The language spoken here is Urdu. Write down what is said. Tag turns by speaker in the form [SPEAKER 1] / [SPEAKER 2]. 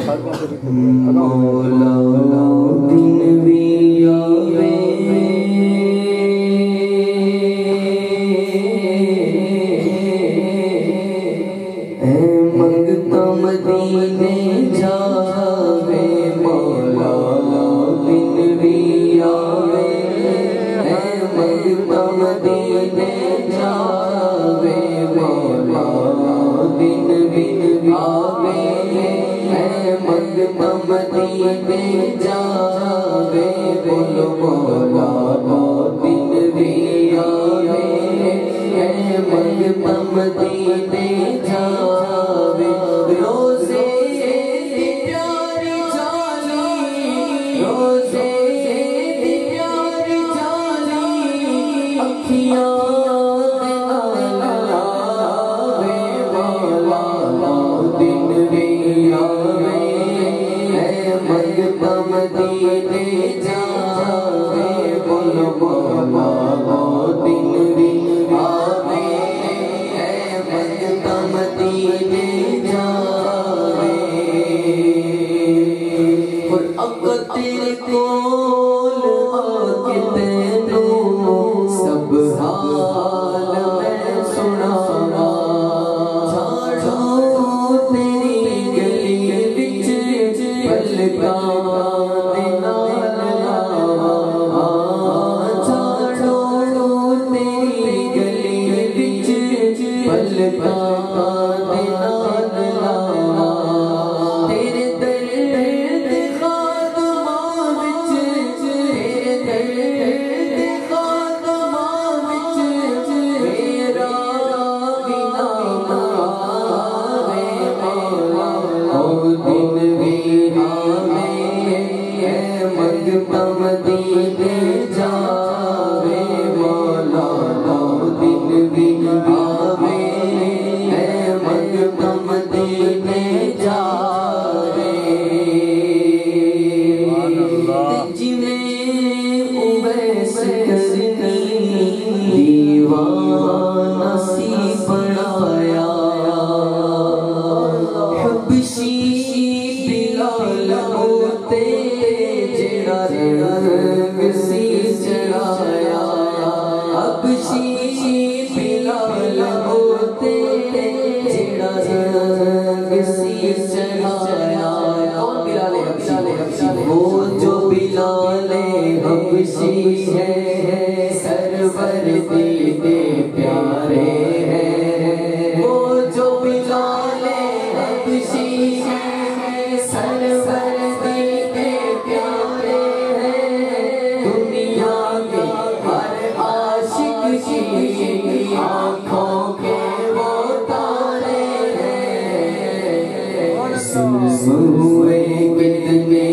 [SPEAKER 1] مولا دن بھی آوے اے منگتا مدینے جاوے مولا دن بھی آوے اے منگتا مدینے جاوے مولا دن بھی آوے منگتا مدینے جاوے بولو مولا دن بھی آوے اے منگتا مدینے جاوے روزے دی پیاری جالی روزے دی پیاری جالی اکھیاں مدینے جاوے بولو مولا دن بھی آوے اے منگتا مدینے جاوے اور اب تیرے کول آکے تینوں سب حال میں سناواں جھاڑو تیری گلی وچ پلکاں مدینے جاوے مولا دن بھی آوے اے منگتا مدینے جاوے جنہیں اویس کرنی دیوانہ سی پڑھایا حبشی بلال ہوتے رنگ سی چڑھایا حبشی بلال ہوتے جڑا رنگ سی چڑھایا کون بلال حبشی وہ جو بلال حبشی ہے سرور دیدے پیارے ہیں وہ جو بلال حبشی ہے سرور آنکھوں کے وہ تارے ہیں ہوئے کتنے